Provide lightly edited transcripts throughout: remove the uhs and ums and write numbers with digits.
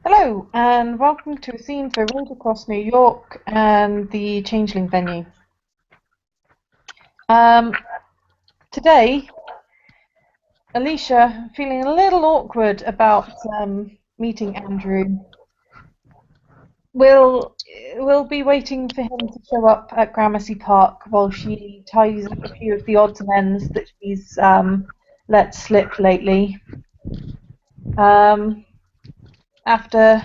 Hello, and welcome to a scene for Road Across New York and the Changeling venue. Um, Today, Alicia, feeling a little awkward about meeting Andrew, will will be waiting for him to show up at Gramercy Park while she tidies up a few of the odds and ends that she's let slip lately. Um, After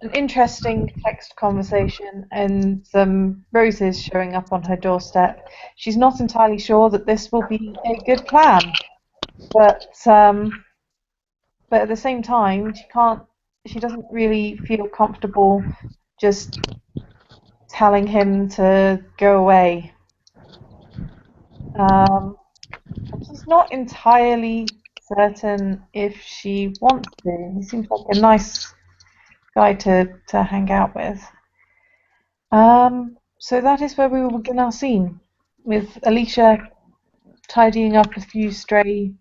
an interesting text conversation and some roses showing up on her doorstep. She's not entirely sure that this will be a good plan, but but at the same time, she doesn't really feel comfortable just telling him to go away. Um, and she's not entirely certain if she wants to. He seems like a nice guy to hang out with. So that is where we will begin our scene, with Alicia tidying up a few stray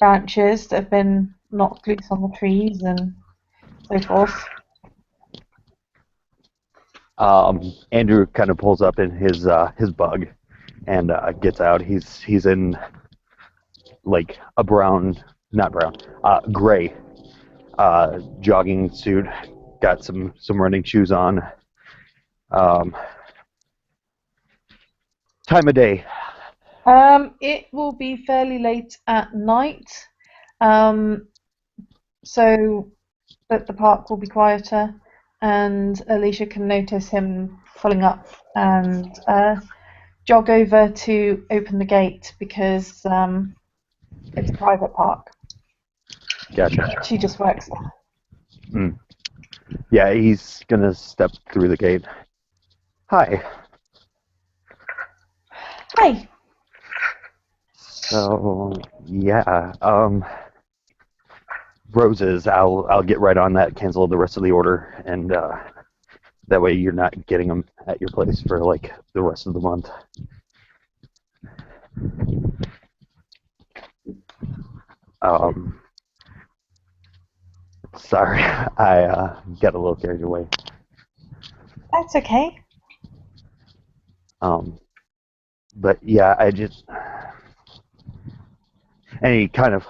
branches that have been knocked loose on the trees and so forth. Andrew kind of pulls up in his bug and gets out. He's in like a brown, not brown, gray jogging suit. Got some running shoes on. Um, Time of day. It will be fairly late at night, um, so that the park will be quieter, and Alicia can notice him pulling up and jog over to open the gate because it's a private park. Gotcha. She just works there. Mm. Yeah, he's gonna step through the gate. Hi. Hi. So yeah, roses. I'll get right on that. Cancel the rest of the order, and that way you're not getting them at your place for like the rest of the month. Um, Sorry, I got a little carried away. That's okay. Um, but yeah, and he kind of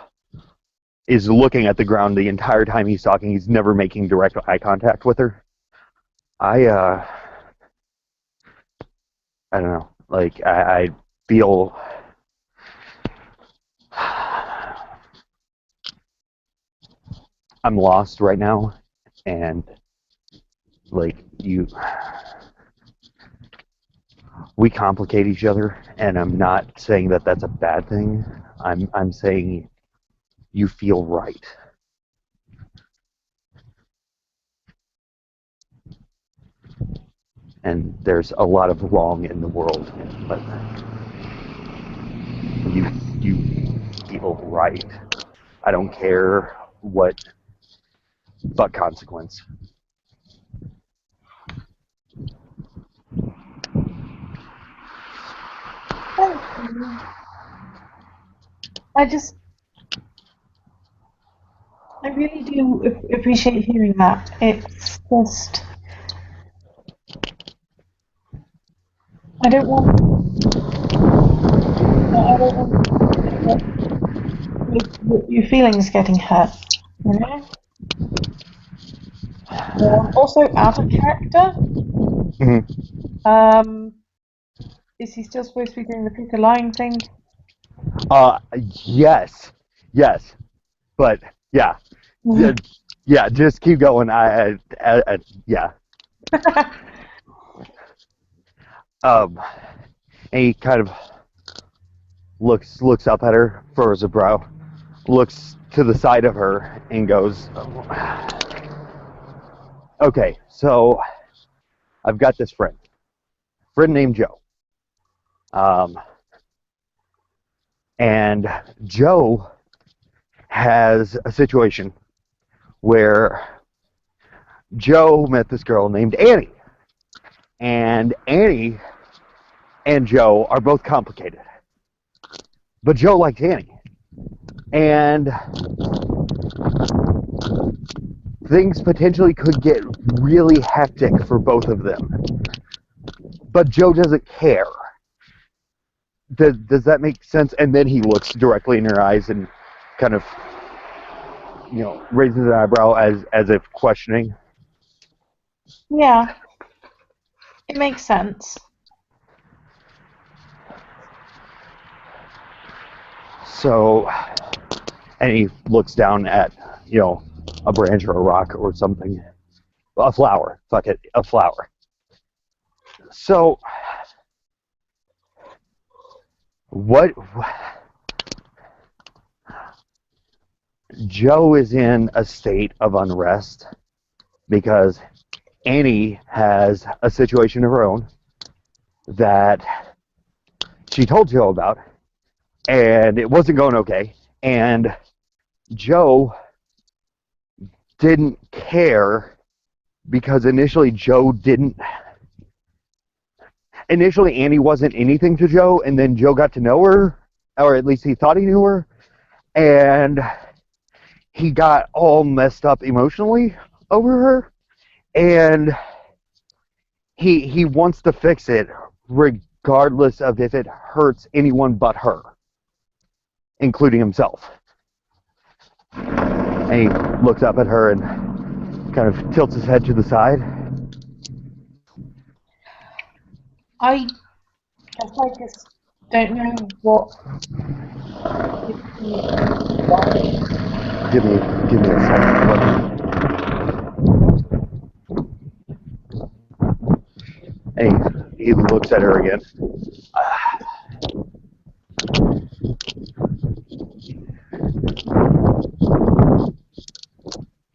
is looking at the ground the entire time he's talking. He's never making direct eye contact with her. I I don't know. Like I feel I'm lost right now, and like we complicate each other, and I'm not saying that that's a bad thing. I'm saying you feel right. And there's a lot of wrong in the world, but you feel right. I don't care what but consequence. Thank you. I just, I really do appreciate hearing that. It's just, I don't want, I don't want your feelings getting hurt, you know? Also, out of character, Mm-hmm. um, is he still supposed to be doing the Peter lying thing? Uh, yes, yes, but yeah, yeah, yeah. Just keep going. Yeah. Um, and he kind of looks up at her, furrows a brow, looks to the side of her, and goes, "Okay, so I've got this friend named Joe. Um, and Joe has a situation where Joe met this girl named Annie, and Annie and Joe are both complicated, but Joe likes Annie, and things potentially could get really hectic for both of them. But Joe doesn't care. Does that make sense? And then he looks directly in her eyes and kind of, raises an eyebrow as if questioning. Yeah, it makes sense. So, and he looks down at, a branch or a rock or something. A flower. Fuck it. A flower. So, what... Joe is in a state of unrest because Annie has a situation of her own that she told Joe about, and it wasn't going okay. And Joe didn't care because initially Annie wasn't anything to Joe, and then Joe got to know her, or at least he thought he knew her, and he got all messed up emotionally over her, and he wants to fix it regardless of if it hurts anyone but her, including himself. And he looks up at her and kind of tilts his head to the side. I guess I just don't know what. Give me a second. And he looks at her again.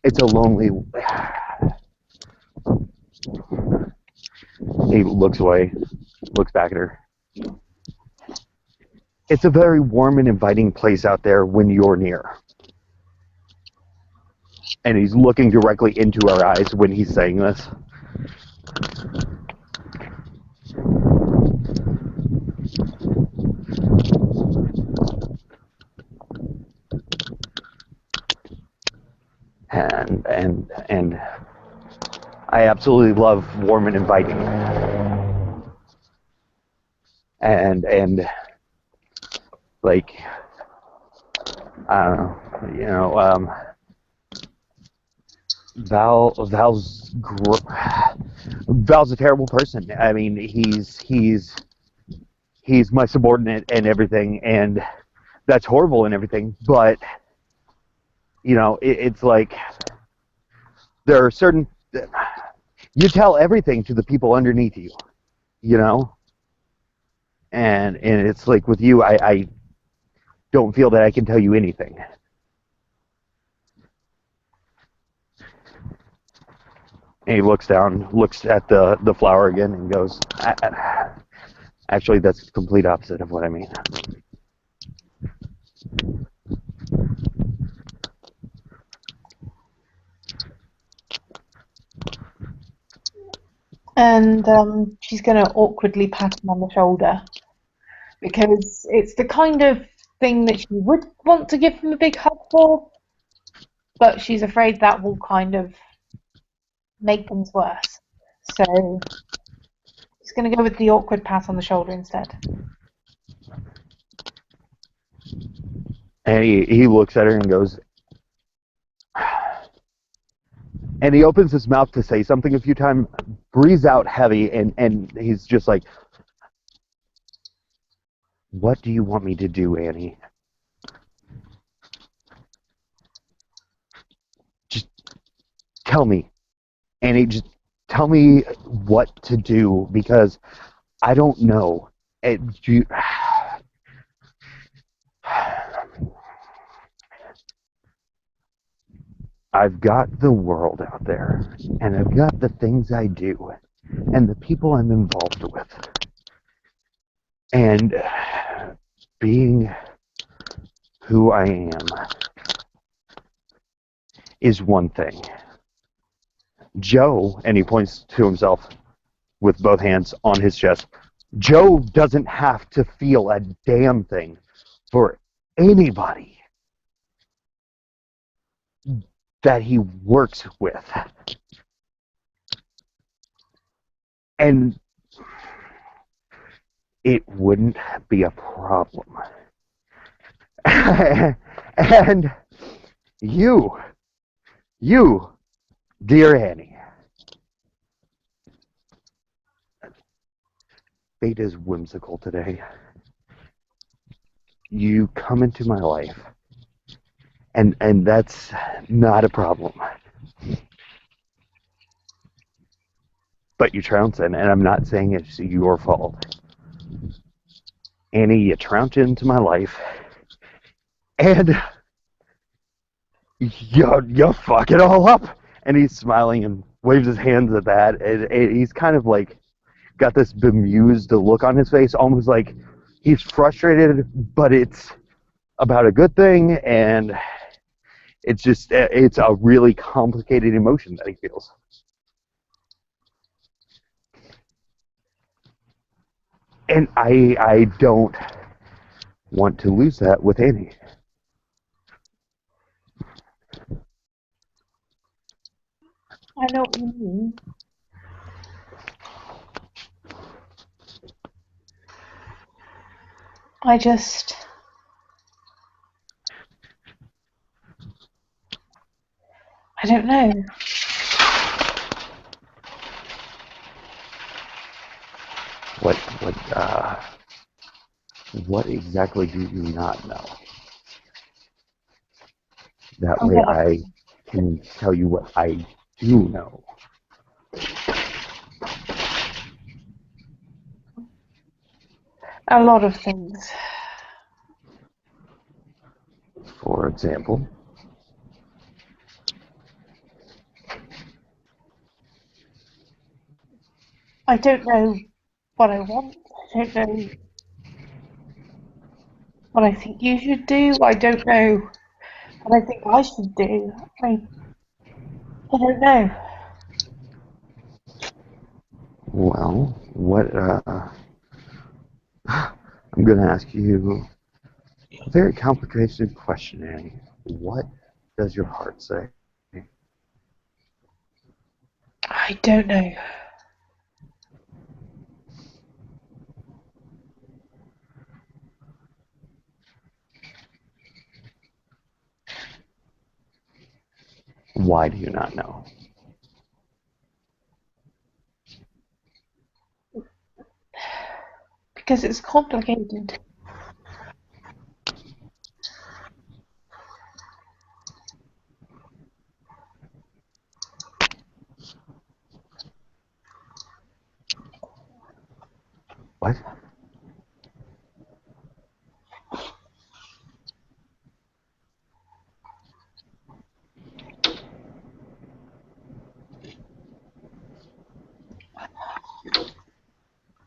It's a lonely... He looks away, looks back at her. It's a very warm and inviting place out there when you're near. And he's looking directly into her eyes when he's saying this. And I absolutely love warm and inviting. And like, I don't know, Val's a terrible person. I mean, he's my subordinate and everything, and that's horrible and everything. But it's like there are certain... You tell everything to the people underneath you, and it's like with you, I don't feel that I can tell you anything. And he looks down, looks at the flower again, and goes, actually, that's the complete opposite of what I mean. And she's going to awkwardly pat him on the shoulder because it's the kind of thing that she would want to give him a big hug for, but she's afraid that will kind of make things worse. So she's going to go with the awkward pat on the shoulder instead. And he looks at her and goes, and he opens his mouth to say something a few times, breathes out heavy, and he's just like, what do you want me to do, Annie? Just tell me. Annie, just tell me what to do, because I don't know. I've got the world out there, and I've got the things I do, and the people I'm involved with. And being who I am is one thing. Joe, and he points to himself with both hands on his chest, Joe doesn't have to feel a damn thing for anybody. that he works with. And it wouldn't be a problem. And you, you, dear Annie, fate is whimsical today. You come into my life, and that's not a problem. But you trounce in, and I'm not saying it's your fault. Annie, you trounce into my life, and you fuck it all up. And he's smiling and waves his hands at that, and he's kind of like got this bemused look on his face, almost like he's frustrated, but it's about a good thing, and it's a really complicated emotion that he feels. And I don't want to lose that with Annie. I know what you mean. I just. I don't know. What exactly do you not know? That I'm way gonna. I can tell you what I do know. A lot of things. For example, I don't know what I want. I don't know what I think you should do. I don't know what I think I should do. I don't know. well, what I'm going to ask you a very complicated question, Annie. What does your heart say? I don't know. Why do you not know? Because it's complicated. What?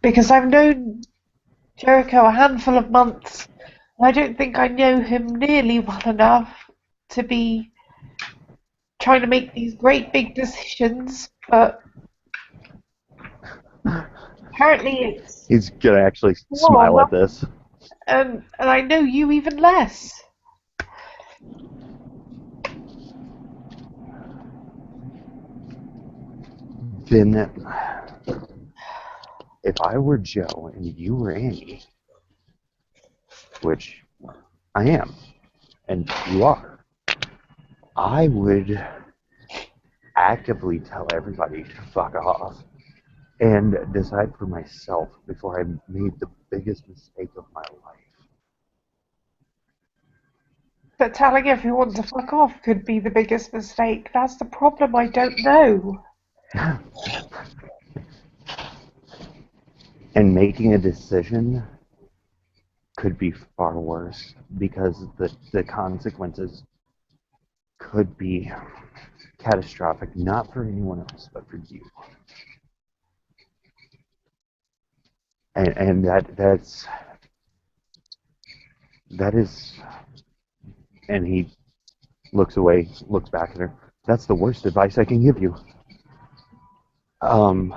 Because I've known Jericho a handful of months, and I don't think I know him nearly well enough to be trying to make these great big decisions. But apparently it's He's going to actually smile wrong, at this. and I know you even less. Then, if I were Joe and you were Annie, which I am, and you are, I would actively tell everybody to fuck off and decide for myself before I made the biggest mistake of my But telling everyone to fuck off could be the biggest mistake. That's the problem. I don't know. life. And making a decision could be far worse because the consequences could be catastrophic, not for anyone else, but for you. And that is, and he looks away, looks back at her. That's the worst advice I can give you. Um,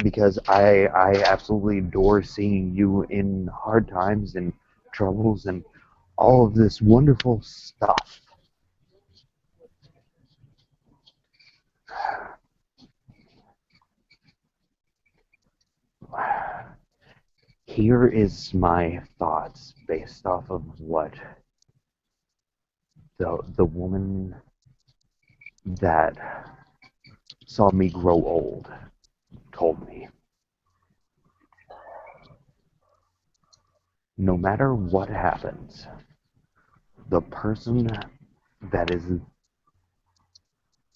because I absolutely adore seeing you in hard times and troubles and all of this wonderful stuff. Here is my thoughts based off of what the woman that saw me grow old told me. No matter what happens, the person that is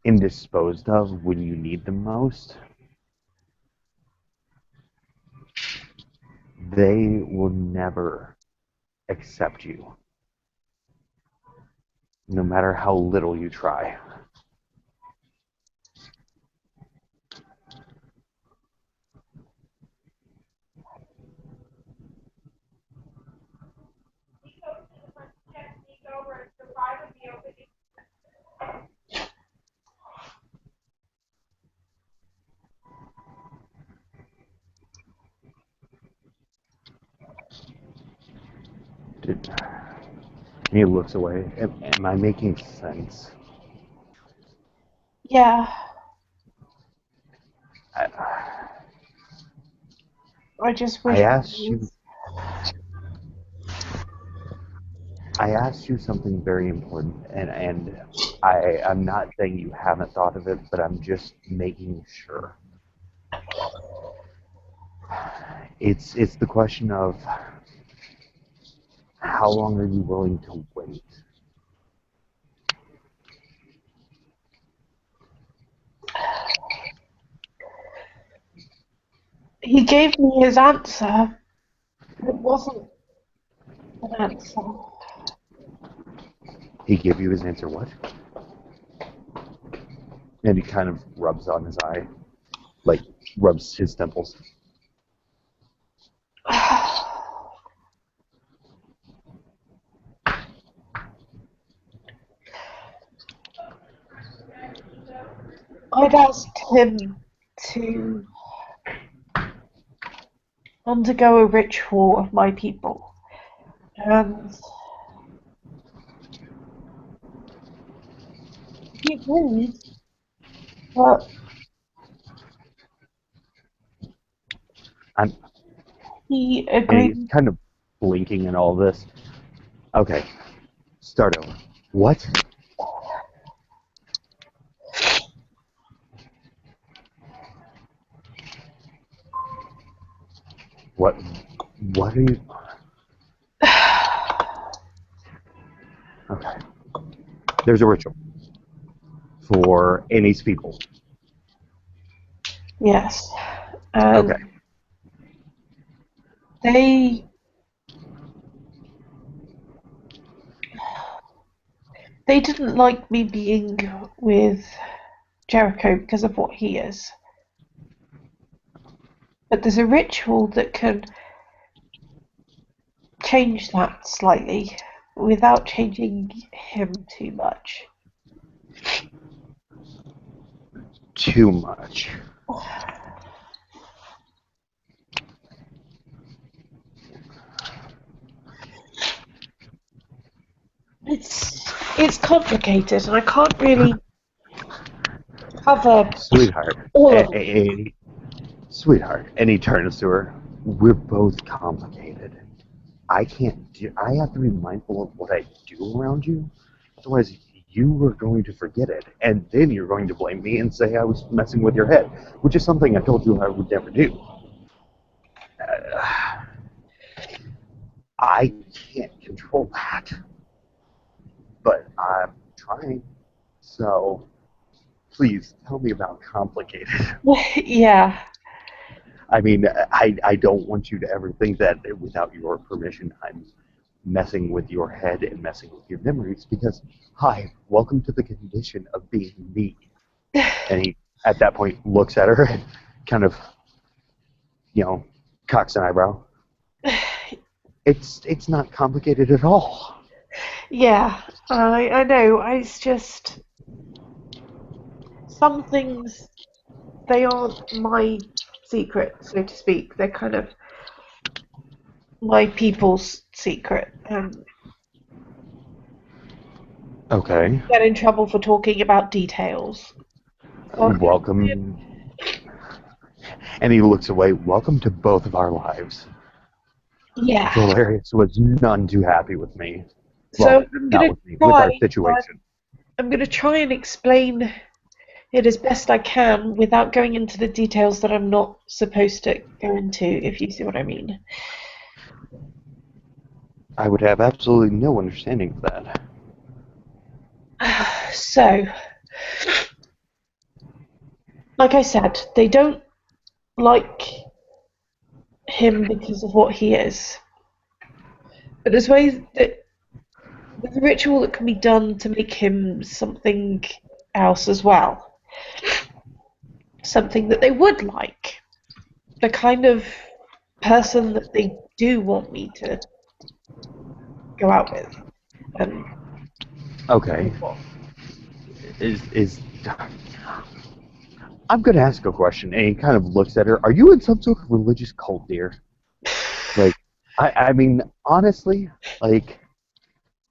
indisposed of when you need them most, they will never accept you, no matter how little you try. Did, and he looks away. Am I making sense? Yeah, I, I just I wish I asked you. was. I asked you something very important, and I'm not saying you haven't thought of it, but I'm just making sure. It's the question of how long are you willing to wait? He gave me his answer. It wasn't an answer. He gave you his answer, what? And he kind of rubs on his eye, like rubs his temples. I'd asked him to undergo a ritual of my people, and he agreed, but I'm, he and he's agreed. kind of blinking in all this. Okay, start over. What? What? What are you? Okay. There's a ritual for Annie's people. Yes, Okay. and they they didn't like me being with Jericho because of what he is. But there's a ritual that can change that slightly without changing him too much. Too much. It's complicated, and I can't really cover Sweetheart. all of it. Sweetheart. And he turns to her. We're both complicated. I can't do. I have to be mindful of what I do around you. Otherwise, you are going to forget it, and then you're going to blame me and say I was messing with your head, which is something I told you I would never do. Uh, I can't control that, but I'm trying. So please tell me about complicated. Yeah, I mean, I don't want you to ever think that without your permission, I'm messing with your head and messing with your memories because, hi, welcome to the condition of being me. And he, at that point, looks at her and kind of, you know, cocks an eyebrow. It's not complicated at all. yeah, I know. It's just some things they aren't my secret, so to speak. They're kind of my people's secret, and Okay. get in trouble for talking about details. So I can't say it. Welcome. And he looks away. Welcome to both of our lives. Yeah. Valerius was none too happy with me. So Well, I'm not gonna with me, with our try. situation. I'm gonna try and explain it as best I can without going into the details that I'm not supposed to go into, if you see what I mean. I would have absolutely no understanding of that. So, like I said, they don't like him because of what he is. But there's a ritual that can be done to make him something else as well. Something that they would like. The kind of person that they do want me to go out with. And Okay. Is I'm gonna ask a question, and he kind of looks at her. Are you in some sort of religious cult, dear? Like, I mean, honestly, like,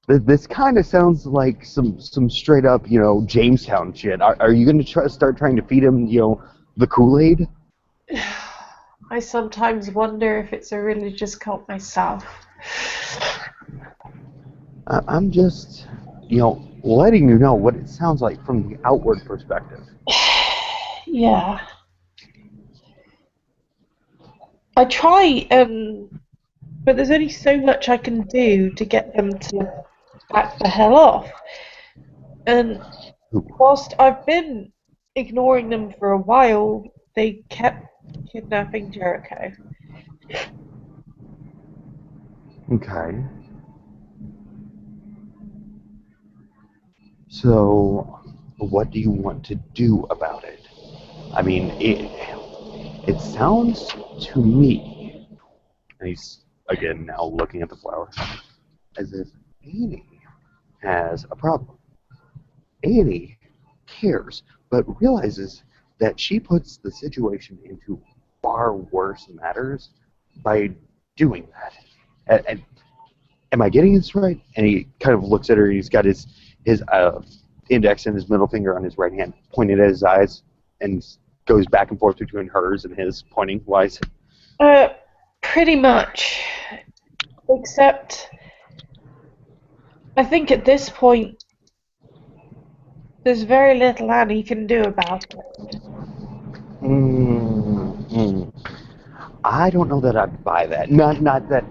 this kind of sounds like some straight up, Jamestown shit. Are you gonna start trying to feed him, the Kool-Aid? I sometimes wonder if it's a religious cult myself. I'm just, letting you know what it sounds like from the outward perspective. Yeah. I try, but there's only so much I can do to get them to back the hell off. And Ooh, whilst I've been ignoring them for a while, they kept kidnapping Jericho. okay. So, what do you want to do about it? I mean, it sounds to me, and he's again now looking at the flower, as if Annie has a problem. Annie cares, but realizes that she puts the situation into far worse matters by doing that. And am I getting this right? And he kind of looks at her. He's got his index and his middle finger on his right hand, pointed at his eyes, and goes back and forth between hers and his, pointing wise. Uh, Pretty much. Except, I think at this point, there's very little Annie can do about it. Mm-hmm. I don't know that I'd buy that. Not that.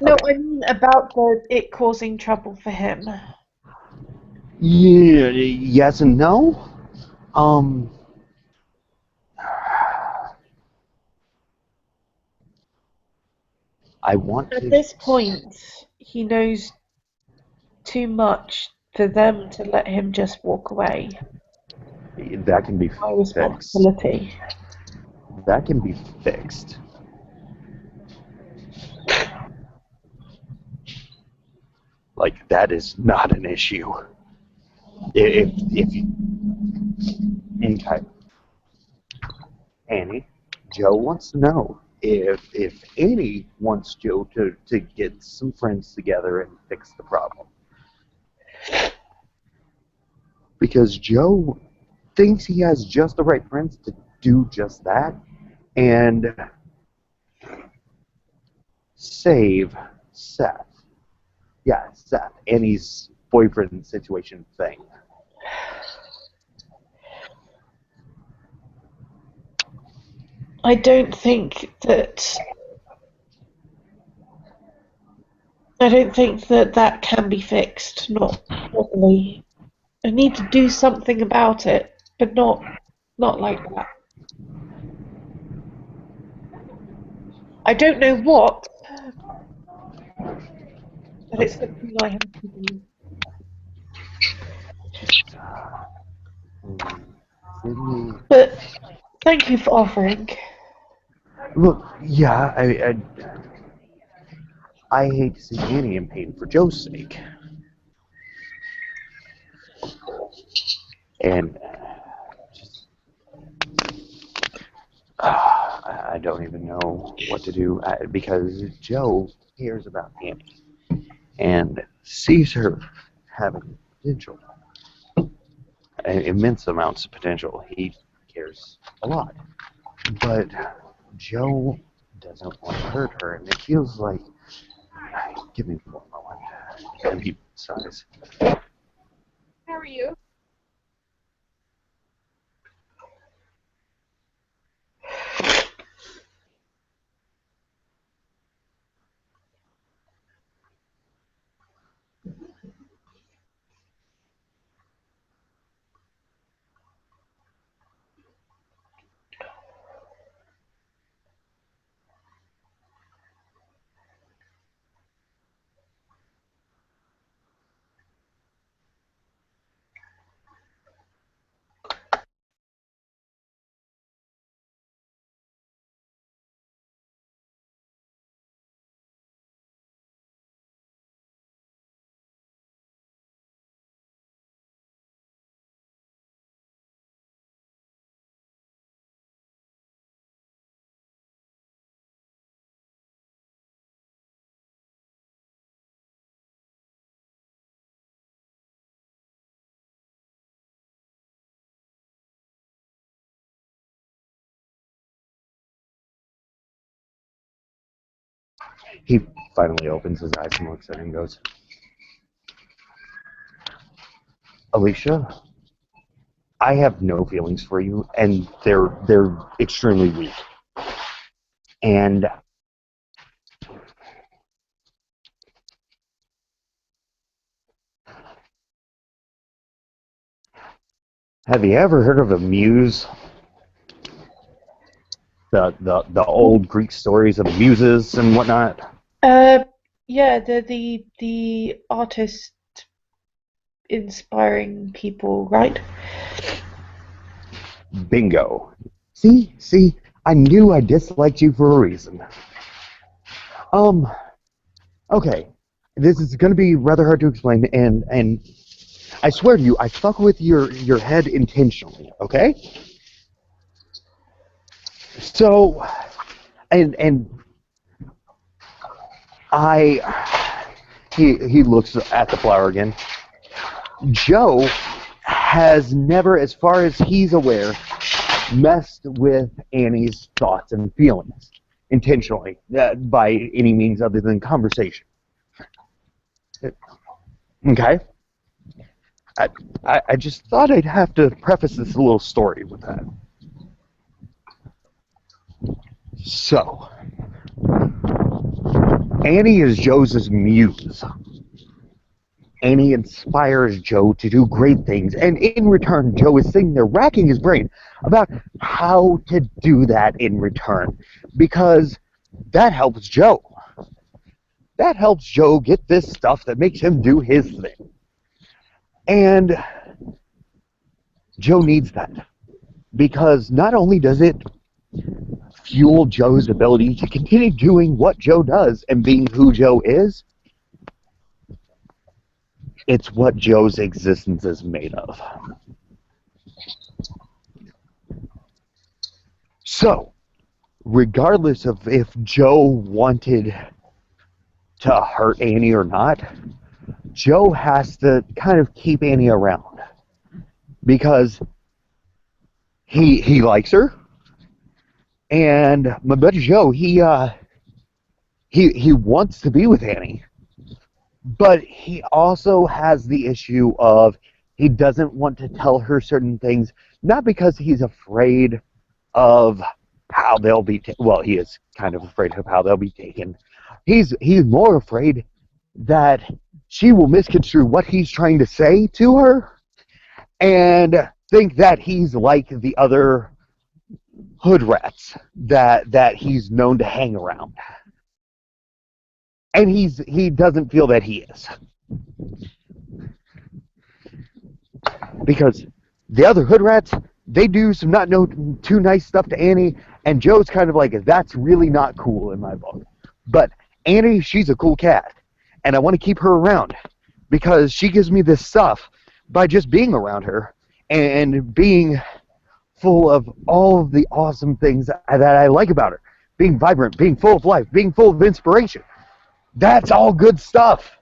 No, Okay. I mean about it causing trouble for him. Yeah. Yes and no. Um. I want At to. this point, he knows too much for them to let him just walk away. That can be My fixed. responsibility. That can be fixed. Like that is not an issue. If you, okay, Annie, Joe wants to know if Annie wants Joe to get some friends together and fix the problem. Because Joe thinks he has just the right friends to do just that and save Seth. Yeah, Seth, Annie's boyfriend situation thing. I don't think that that can be fixed. Not properly. I need to do something about it, but not like that. I don't know what, but it's something I have to do. Sydney. But thank you for offering. Look, yeah, I hate to see Annie in pain for Joe's sake. And just, I don't even know what to do because Joe cares about Annie and sees her having potential, immense amounts of potential. He cares a lot. But Joe doesn't want to hurt her, and it feels like. Give me one moment. And he sighs. How are you? He finally opens his eyes and looks at it and goes, Alicia, I have no feelings for you, and they're extremely weak. And have you ever heard of a muse? The old Greek stories of muses and whatnot? Uh, yeah, the artist inspiring people, right? Bingo. See, I knew I disliked you for a reason. Um, okay. This is gonna be rather hard to explain, and I swear to you, I fuck with your head intentionally, okay? So, and I he looks at the flower again. Joe has never, as far as he's aware, messed with Annie's thoughts and feelings intentionally by any means other than conversation. Okay? I, I just thought I'd have to preface this little story with that. So, Annie is Joe's muse. Annie inspires Joe to do great things, and in return, Joe is sitting there racking his brain about how to do that in return, because that helps Joe. That helps Joe get this stuff that makes him do his thing. And Joe needs that, because not only does it fuel Joe's ability to continue doing what Joe does and being who Joe is, it's what Joe's existence is made of. So, regardless of if Joe wanted to hurt Annie or not, Joe has to kind of keep Annie around because he likes her, and my buddy Joe he wants to be with Annie, but he also has the issue of he doesn't want to tell her certain things, not because he's afraid of how they'll be well, he is kind of afraid of how they'll be taken. He's more afraid that she will misconstrue what he's trying to say to her and think that he's like the other hood rats that he's known to hang around. And he doesn't feel that he is. Because the other hood rats, they do some not no too nice stuff to Annie, and Joe's kind of like, that's really not cool in my book. But Annie, she's a cool cat, and I want to keep her around because she gives me this stuff by just being around her and being full of all of the awesome things that I like about her. Being vibrant, being full of life, being full of inspiration. That's all good stuff.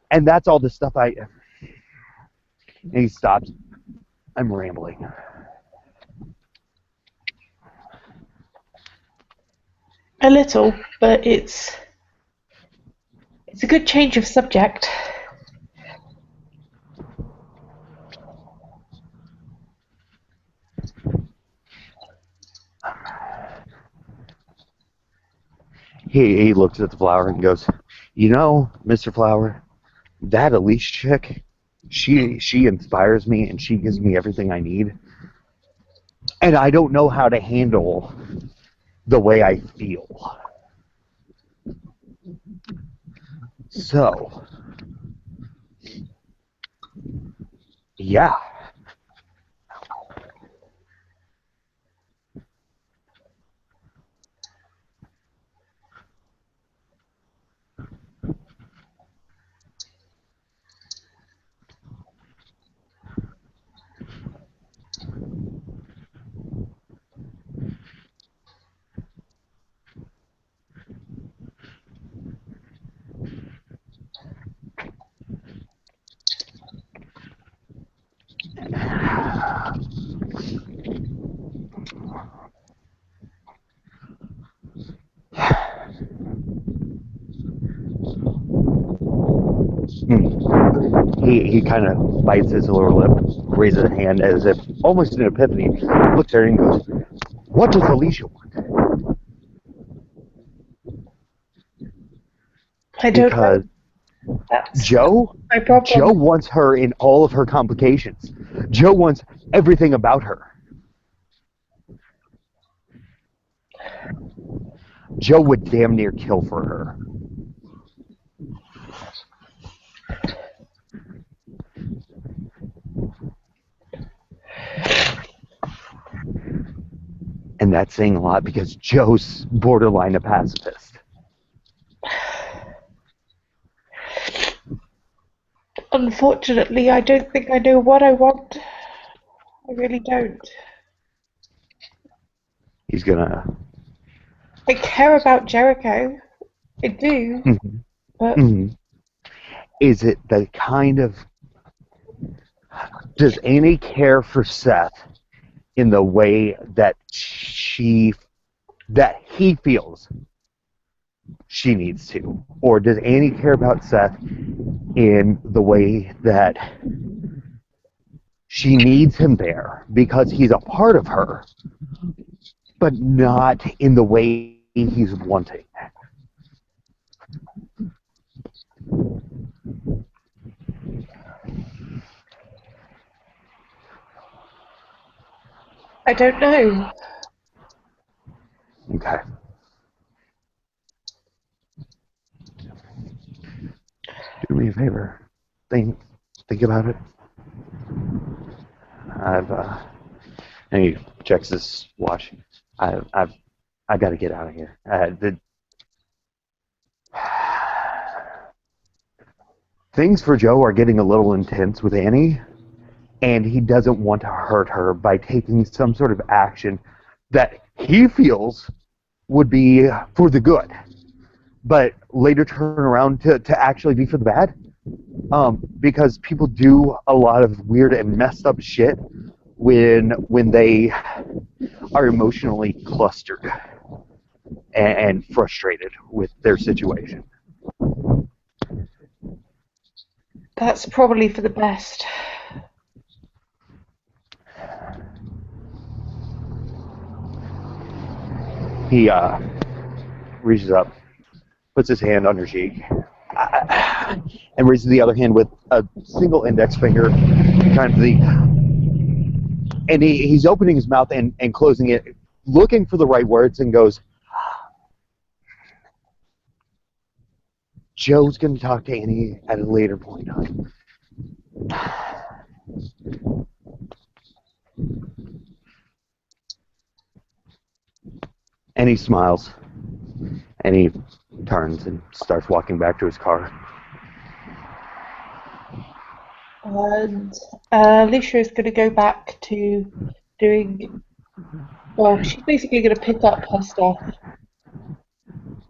And that's all the stuff And he stops. I'm rambling. A little, but it's a good change of subject. He looks at the flower and goes, "You know, Mr. Flower, that Alicia chick, she inspires me and she gives me everything I need. And I don't know how to handle the way I feel. So, yeah." He kind of bites his lower lip, raises a hand as if almost an epiphany, looks at her and goes, "What does Alicia want?" I don't know. Because That's Joe, my Joe problem. wants her in all of her complications. Joe wants everything about her. Joe would damn near kill for her. And that's saying a lot because Joe's borderline a pacifist. Unfortunately, I don't think I know what I want. I really don't. He's gonna. I care about Jericho. I do, Mhm, but mhm. Is it the kind of. Does Annie care for Seth in the way that he feels she needs to? Or does Annie care about Seth in the way that she needs him there because he's a part of her, but not in the way he's wanting? I don't know. Okay. Do me a favor. Think about it. I've and he checks his watch. I've I got to get out of here. Things for Joe are getting a little intense with Annie, and he doesn't want to hurt her by taking some sort of action that he feels would be for the good, but later turn around to actually be for the bad. Because people do a lot of weird and messed up shit when they are emotionally clustered and frustrated with their situation. That's probably for the best. He reaches up, puts his hand on her cheek, and raises the other hand with a single index finger, kind of and he's opening his mouth and closing it, looking for the right words, and goes, "Joe's going to talk to Annie at a later point in time." And he smiles, and he turns and starts walking back to his car. And Alicia is going to go back to doing. Well, she's basically going to pick up her stuff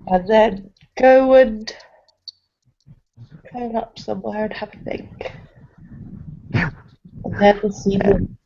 and then go and curl up somewhere and have a think. And then this evening,